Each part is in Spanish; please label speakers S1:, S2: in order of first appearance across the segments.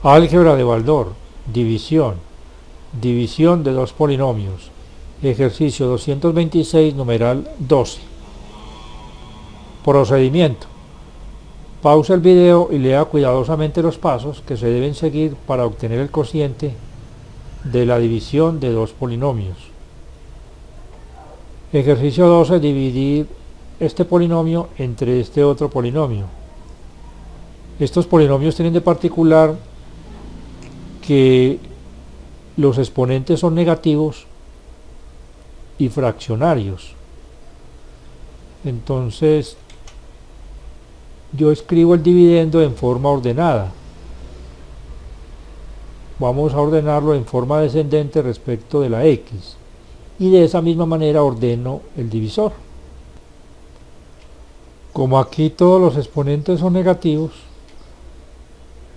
S1: Álgebra de Baldor, división, división de dos polinomios, ejercicio 226, numeral 12. Procedimiento. Pausa el video y lea cuidadosamente los pasos que se deben seguir para obtener el cociente de la división de dos polinomios. Ejercicio 12. Dividir este polinomio entre este otro polinomio. Estos polinomios tienen de particular que los exponentes son negativos y fraccionarios. Entonces yo escribo el dividendo en forma ordenada. Vamos a ordenarlo en forma descendente respecto de la x, y de esa misma manera ordeno el divisor. Como aquí todos los exponentes son negativos,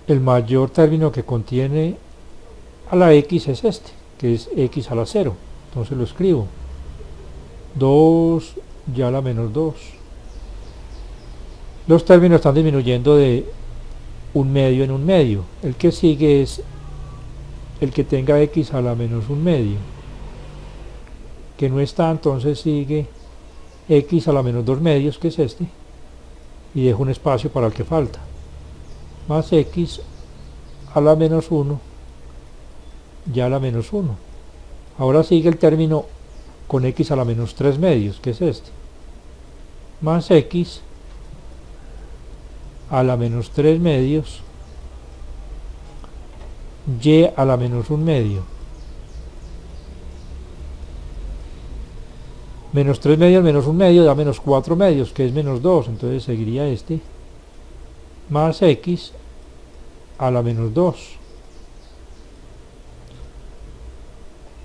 S1: el mayor término que contiene a la x es este, que es x a la 0. Entonces lo escribo 2 y a la menos 2. Los términos están disminuyendo de un medio en un medio. El que sigue es el que tenga x a la menos un medio, que no está, entonces sigue x a la menos 2 medios, que es este, y dejo un espacio para el que falta, más x a la menos 1 y a la menos 1. Ahora sigue el término con x a la menos 3 medios, que es este, más x a la menos 3 medios y a la menos 1 medio. Menos 3 medios menos 1 medio da menos 4 medios, que es menos 2, entonces seguiría este, más x a la menos 2.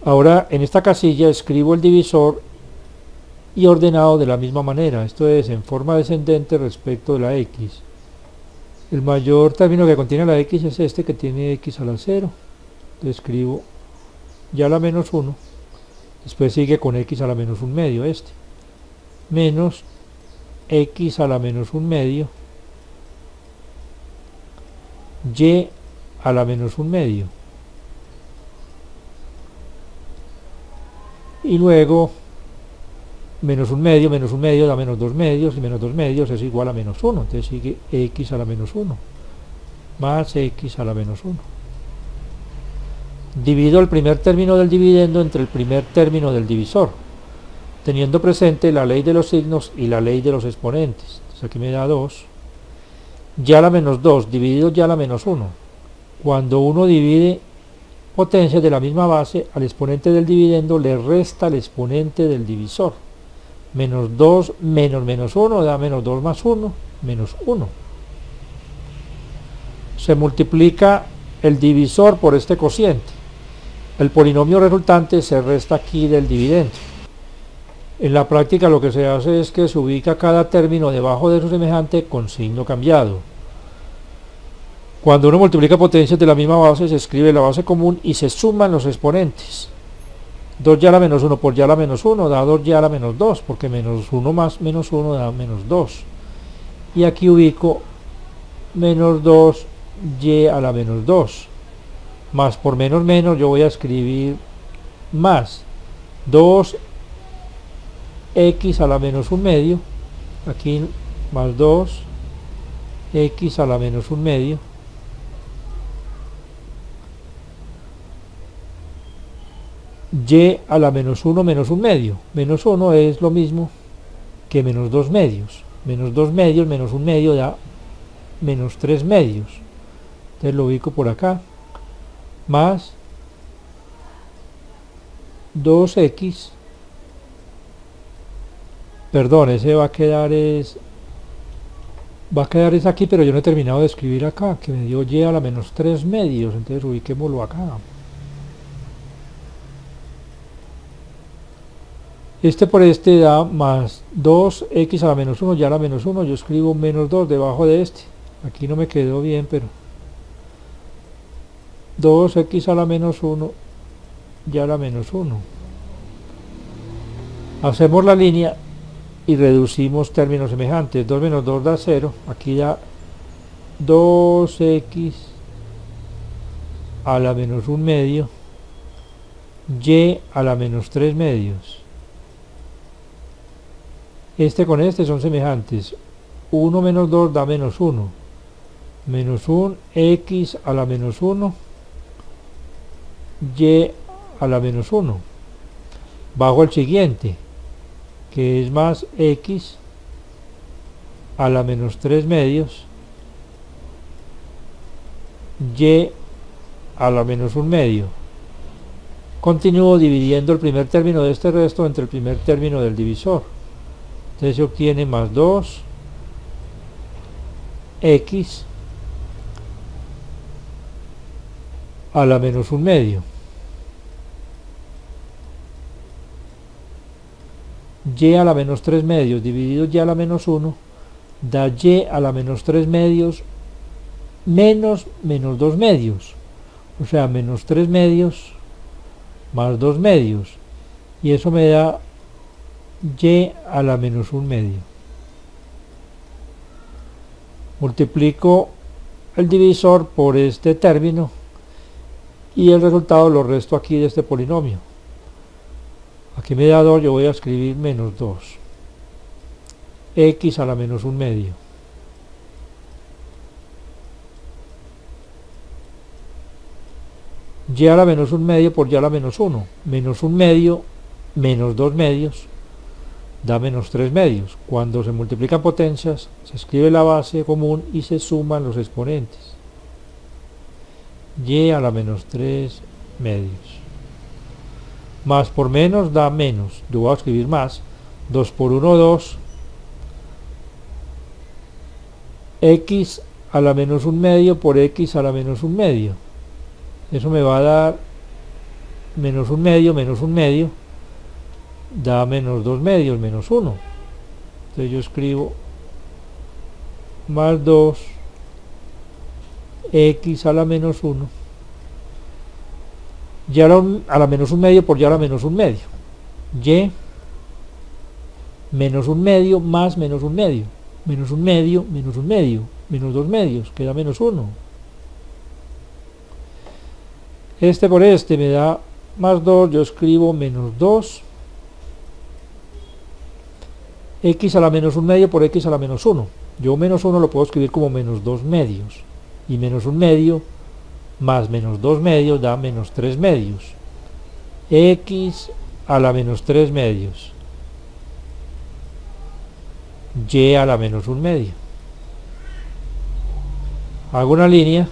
S1: Ahora en esta casilla escribo el divisor y ordenado de la misma manera, esto es en forma descendente respecto de la x. El mayor término que contiene la x es este, que tiene x a la 0. Le escribo ya a la menos 1. Después sigue con x a la menos 1 medio, este, menos x a la menos 1 medio y a la menos 1 medio. Y luego menos 1 medio da menos 2 medios, y menos 2 medios es igual a menos 1, entonces sigue x a la menos 1 más x a la menos 1. Divido el primer término del dividendo entre el primer término del divisor, teniendo presente la ley de los signos y la ley de los exponentes. Entonces aquí me da 2, ya a la menos 2 dividido ya a la menos 1. Cuando uno divide potencias de la misma base, al exponente del dividendo le resta el exponente del divisor. Menos 2 menos menos 1 da menos 2 más 1, menos 1. Se multiplica el divisor por este cociente. El polinomio resultante se resta aquí del dividendo. En la práctica lo que se hace es que se ubica cada término debajo de su semejante con signo cambiado. Cuando uno multiplica potencias de la misma base, se escribe la base común y se suman los exponentes. 2y a la menos 1 por y a la menos 1 da 2y a la menos 2, porque menos 1 más menos 1 da menos 2. Y aquí ubico menos 2y a la menos 2. Más por menos menos yo voy a escribir más 2x a la menos 1 medio, aquí más 2x a la menos 1 medio, y a la menos 1 menos 1 medio. Menos 1 es lo mismo que menos 2 medios. Menos 2 medios menos 1 medio da menos 3 medios. Entonces lo ubico por acá. Más 2x, perdón, ese va a quedar es aquí, pero yo no he terminado de escribir acá, que me dio y a la menos 3 medios, entonces ubiquémoslo acá. Este por este da más 2x a la menos 1 y a la menos 1, yo escribo menos 2 debajo de este, aquí no me quedó bien, pero 2x a la menos 1 y a la menos 1. Hacemos la línea y reducimos términos semejantes. 2 menos 2 da 0, aquí da 2x a la menos 1 medio, y a la menos 3 medios. Este con este son semejantes. 1 menos 2 da menos 1. Menos 1, x a la menos 1, y a la menos 1. Bajo el siguiente, que es más x a la menos 3 medios, y a la menos 1 medio. Continúo dividiendo el primer término de este resto entre el primer término del divisor. Entonces se obtiene más 2 x a la menos 1 medio, y a la menos 3 medios dividido y a la menos 1 da y a la menos 3 medios menos 2 medios, o sea, menos 3 medios más 2 medios, y eso me da y a la menos 1 medio. Multiplico el divisor por este término y el resultado lo resto aquí de este polinomio. Aquí me da 2, yo voy a escribir menos 2 x a la menos 1 medio, y a la menos 1 medio por y a la menos 1, menos 1 medio menos 2 medios da menos 3 medios. Cuando se multiplican potencias se escribe la base común y se suman los exponentes. Y a la menos 3 medios. Más por menos da menos. Yo voy a escribir más. 2 por 1, 2. X a la menos 1 medio por x a la menos 1 medio. Eso me va a dar menos 1 medio menos 1 medio. Da menos 2 medios menos 1. Entonces yo escribo más 2 x a la menos 1 y a la menos 1 medio por y a la menos 1 medio, y menos 1 medio más menos 1 medio, menos 1 medio menos 1 medio, menos 2 medios, queda menos 1. Este por este me da más 2, yo escribo menos 2 x a la menos 1 medio por x a la menos 1. Yo menos 1 lo puedo escribir como menos 2 medios, y menos 1 medio más menos 2 medios da menos 3 medios, x a la menos 3 medios, y a la menos 1 medio. Hago una línea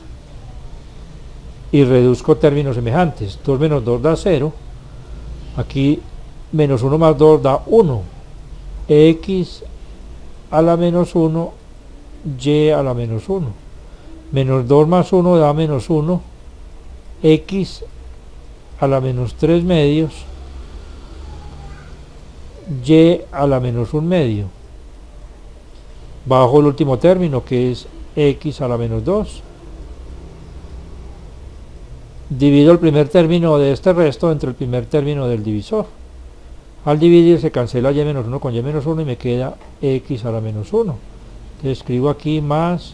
S1: y reduzco términos semejantes. 2 menos 2 da 0, aquí menos 1 más 2 da 1, x a la menos 1, y a la menos 1. Menos 2 más 1 da menos 1, x a la menos 3 medios, y a la menos 1 medio. Bajo el último término, que es x a la menos 2. Divido el primer término de este resto entre el primer término del divisor. Al dividir se cancela y menos 1 con y menos 1 y me queda x a la menos 1. Entonces escribo aquí más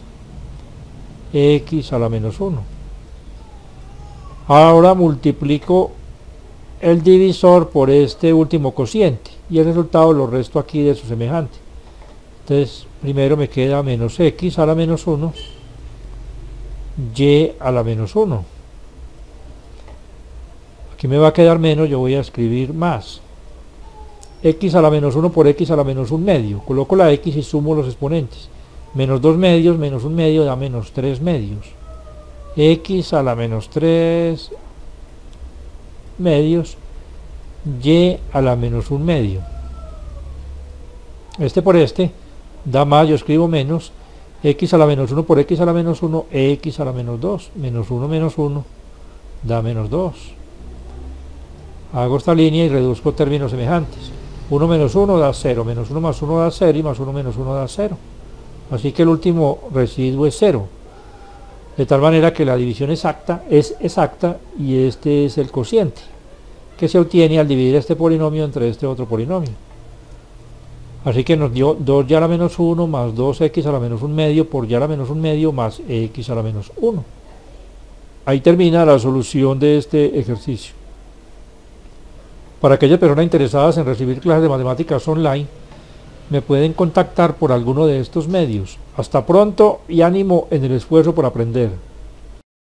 S1: x a la menos 1. Ahora multiplico el divisor por este último cociente y el resultado lo resto aquí de su semejante. Entonces primero me queda menos x a la menos 1, y a la menos 1. Aquí me va a quedar menos, yo voy a escribir más x a la menos 1 por x a la menos 1 medio. Coloco la x y sumo los exponentes. Menos 2 medios menos 1 medio da menos 3 medios. X a la menos 3 medios, y a la menos 1 medio. Este por este da más, yo escribo menos x a la menos 1 por x a la menos 1, x a la menos 2. Menos 1 da menos 2. Hago esta línea y reduzco términos semejantes. 1 menos 1 da 0, menos 1 más 1 da 0 y más 1 menos 1 da 0. Así que el último residuo es 0. De tal manera que la división exacta es exacta y este es el cociente que se obtiene al dividir este polinomio entre este otro polinomio. Así que nos dio 2y a la menos 1 más 2x a la menos 1 medio por y a la menos 1 medio más x a la menos 1. Ahí termina la solución de este ejercicio. Para aquellas personas interesadas en recibir clases de matemáticas online, me pueden contactar por alguno de estos medios. Hasta pronto y ánimo en el esfuerzo por aprender.